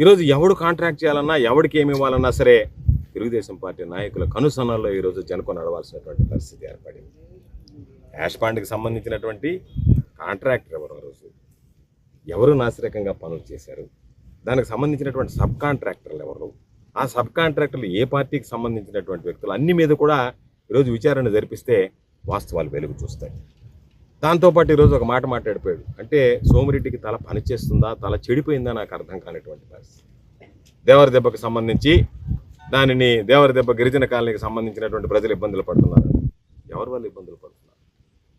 ఈరోజు ఎవడు కాంట్రాక్ట్ చేయాలన్నా, ఎవడికి ఏమి ఇవ్వాలన్నా సరే తెలుగుదేశం పార్టీ నాయకుల కనుసన్నల్లో ఈరోజు జనుకొని నడవాల్సినటువంటి పరిస్థితి ఏర్పడింది. యాష్ పాండ్కి సంబంధించినటువంటి కాంట్రాక్టర్ ఎవరు నాసిరకంగా పనులు చేశారు, దానికి సంబంధించినటువంటి సబ్ కాంట్రాక్టర్లు ఎవరు, ఆ సబ్ కాంట్రాక్టర్లు ఏ పార్టీకి సంబంధించినటువంటి వ్యక్తులు, అన్ని మీద కూడా ఈరోజు విచారణ జరిపిస్తే వాస్తవాలు వెలుగు చూస్తాయి. దాంతోపాటు ఈరోజు ఒక మాట మాట్లాడిపోయాడు, అంటే సోమిరెడ్డికి తల పనిచేస్తుందా, తల చెడిపోయిందా నాకు అర్థం కానిటువంటి పరిస్థితి. దేవరదెబ్బకు సంబంధించి దానిని దేవరదెబ్బ గిరిజన కాలనీకి సంబంధించినటువంటి ప్రజలు ఇబ్బందులు పడుతున్నారు. ఎవరి వల్ల ఇబ్బందులు పడుతున్నారు?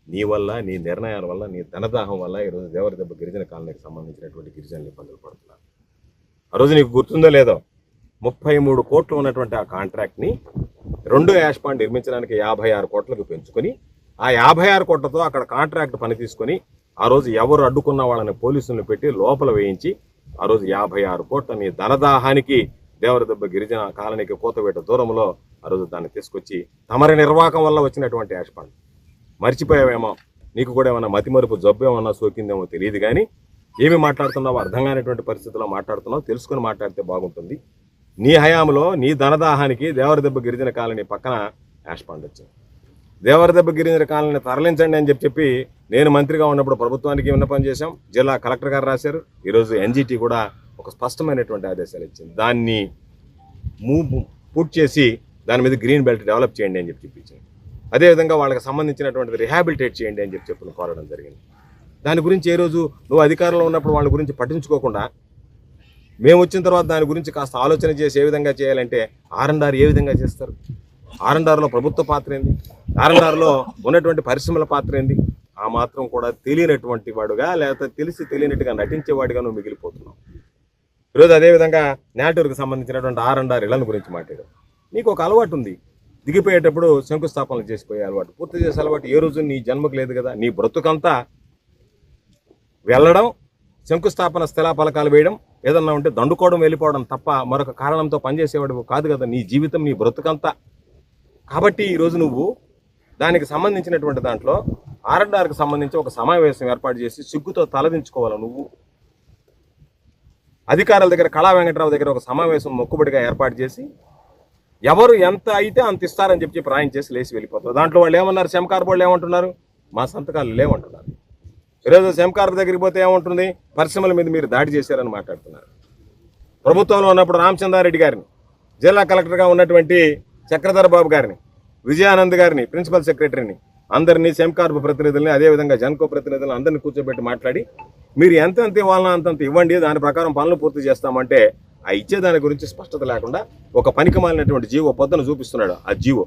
నీ వల్ల, నీ నిర్ణయాల వల్ల, నీ ధనదాహం వల్ల ఈరోజు దేవరదెబ్బ గిరిజన కాలనీకి సంబంధించినటువంటి గిరిజనులు ఇబ్బందులు పడుతున్నారు. ఆ రోజు నీకు గుర్తుందో లేదో, 33 కోట్లు ఉన్నటువంటి ఆ కాంట్రాక్ట్ని 2 యాష్ పాండ్ నిర్మించడానికి 56 కోట్లకు పెంచుకొని, ఆ 56 కోట్లతో అక్కడ కాంట్రాక్ట్ పని తీసుకొని ఆ రోజు ఎవరు అడ్డుకున్న వాళ్ళని పోలీసులను పెట్టి లోపల వేయించి ఆ రోజు 56 కోట్ల నీ ధనదాహానికి దేవరదెబ్బ గిరిజన కాలనీకి కోతవేట దూరంలో ఆ రోజు దాన్ని తీసుకొచ్చి తమరి నిర్వాహకం వల్ల వచ్చినటువంటి యాష్ పాండ్. మర్చిపోయావేమో, నీకు కూడా ఏమన్నా మతిమరుపు జబ్బు ఏమన్నా సోకిందేమో తెలియదు, కానీ ఏమి మాట్లాడుతున్నావో అర్థం కానిటువంటి పరిస్థితుల్లో మాట్లాడుతున్నావు, తెలుసుకుని మాట్లాడితే బాగుంటుంది. నీ హయాంలో నీ ధనదాహానికి దేవరదెబ్బ గిరిజన కాలనీ పక్కన యాష్ పాండ్ వచ్చింది. దేవరదెబ్బ గిరిజన కాలనీ తరలించండి అని చెప్పి నేను మంత్రిగా ఉన్నప్పుడు ప్రభుత్వానికి విన్నపం చేశాం, జిల్లా కలెక్టర్ గారు రాశారు. ఈరోజు ఎన్జిటి కూడా ఒక స్పష్టమైనటువంటి ఆదేశాలు ఇచ్చింది, దాన్ని పూర్తి చేసి దాని మీద గ్రీన్ బెల్ట్ డెవలప్ చేయండి అని చెప్పించింది. అదేవిధంగా వాళ్ళకి సంబంధించినటువంటిది రిహాబిలిటేట్ చేయండి అని చెప్పి కోరడం జరిగింది. దాని గురించి ఏ రోజు నువ్వు అధికారంలో ఉన్నప్పుడు వాళ్ళ గురించి పట్టించుకోకుండా మేము వచ్చిన తర్వాత దాని గురించి కాస్త ఆలోచన చేసి ఏ విధంగా చేయాలంటే R&R ఏ విధంగా చేస్తారు, R&Rలో ప్రభుత్వ పాత్ర ఏంది, R&Rలో ఉన్నటువంటి పరిశ్రమల పాత్ర ఏంది, ఆ మాత్రం కూడా తెలియనటువంటి వాడుగా లేకపోతే తెలిసి తెలియనట్టుగా నటించేవాడిగా నువ్వు మిగిలిపోతున్నావు. ఈరోజు అదేవిధంగా నేటూరుకు సంబంధించినటువంటి R&R ఇళ్లను గురించి మాట్లాడావు. నీకు ఒక అలవాటు ఉంది, దిగిపోయేటప్పుడు శంకుస్థాపనలు చేసిపోయే అలవాటు, పూర్తి చేసే అలవాటు ఏ రోజు నీ జన్మకు లేదు కదా. నీ బ్రతుకంతా వెళ్ళడం, శంకుస్థాపన స్థిలా పలకాలు వేయడం, ఏదన్నా ఉంటే దండుకోవడం, వెళ్ళిపోవడం తప్ప మరొక కారణంతో పనిచేసేవాడు కాదు కదా నీ జీవితం, నీ బ్రతుకంతా. కాబట్టి ఈరోజు నువ్వు దానికి సంబంధించినటువంటి దాంట్లో R&Rకి సంబంధించి ఒక సమావేశం ఏర్పాటు చేసి సిగ్గుతో తలదించుకోవాలి. నువ్వు అధికారుల దగ్గర కళా వెంకట్రావు దగ్గర ఒక సమావేశం మొక్కుబడిగా ఏర్పాటు చేసి ఎవరు ఎంత అయితే అంత ఇస్తారని చెప్పి రాయించేసి లేచి వెళ్ళిపోతారు. దాంట్లో వాళ్ళు ఏమన్నారు, సెమ్కార్ బోర్డులు ఏమంటున్నారు, మా సంతకాలు లేవంటున్నారు. ఈరోజు సెమ్కార్ దగ్గరికి పోతే ఏమంటుంది, పరిశ్రమల మీద మీరు దాడి చేశారని మాట్లాడుతున్నారు. ప్రభుత్వంలో ఉన్నప్పుడు రామచంద్రారెడ్డి గారిని, జిల్లా కలెక్టర్గా ఉన్నటువంటి చక్రధర్ బాబు గారిని, విజయానంద్ గారిని, ప్రిన్సిపల్ సెక్రటరీని, అందరినీ సెమ్కార్ప్ ప్రతినిధులని, అదేవిధంగా జన్కో ప్రతినిధులను అందరినీ కూర్చోబెట్టి మాట్లాడి మీరు ఎంత ఇవ్వాలన్నా అంతంత ఇవ్వండి, దాని ప్రకారం పనులు పూర్తి చేస్తామంటే ఆ ఇచ్చేదాని గురించి స్పష్టత లేకుండా ఒక పనికిమాలినటువంటి జీవో పొద్దున చూపిస్తున్నాడు. ఆ జీవో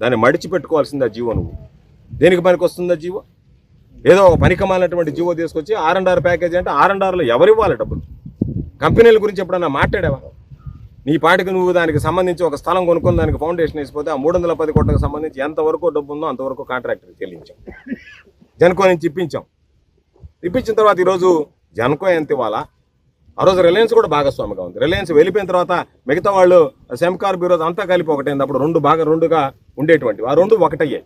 దాన్ని మడిచి పెట్టుకోవాల్సింది. ఆ జీవో నువ్వు దేనికి పనికి వస్తుంది? ఆ జీవో ఏదో ఒక పనికిమాలినటువంటి జీవో తీసుకొచ్చి R&R ప్యాకేజీ అంటే R&Rలో ఎవరు ఇవ్వాలి డబ్బులు? కంపెనీల గురించి ఎప్పుడన్నా మాట్లాడావా? నీ పాటికి నువ్వు దానికి సంబంధించి ఒక స్థలం కొనుక్కొని దానికి ఫౌండేషన్ వేసిపోతే ఆ 310 కోట్లకు సంబంధించి ఎంతవరకు డబ్బు ఉందో అంతవరకు కాంట్రాక్టర్కి చెల్లించాం, జన్కో నుంచి ఇప్పించిన తర్వాత ఈరోజు జన్కో ఎంత ఇవ్వాలా? ఆ రోజు రిలయన్స్ కూడా భాగస్వామిగా ఉంది. రిలయన్స్ వెళ్ళిపోయిన తర్వాత మిగతా వాళ్ళు సెమ్కార్ప్ ఈరోజు అంతా కలిపి ఒకటైంది. అప్పుడు రెండుగా ఉండేటువంటివి, ఆ రెండు ఒకటయ్యాయి.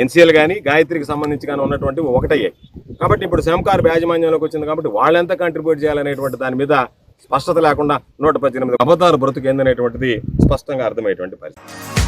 NCL కానీ గాయత్రికి సంబంధించి కానీ ఉన్నటువంటివి ఒకటయ్యాయి. కాబట్టి ఇప్పుడు సెమ్కార్ప్ యాజమాన్యంలోకి వచ్చింది కాబట్టి వాళ్ళు ఎంత కంట్రిబ్యూట్ చేయాలనేటువంటి దాని మీద స్పష్టత లేకుండా 118 అబద్ధాలు బ్రతుకు ఏందనేటువంటిది స్పష్టంగా అర్థమయ్యేటువంటి పరిస్థితి.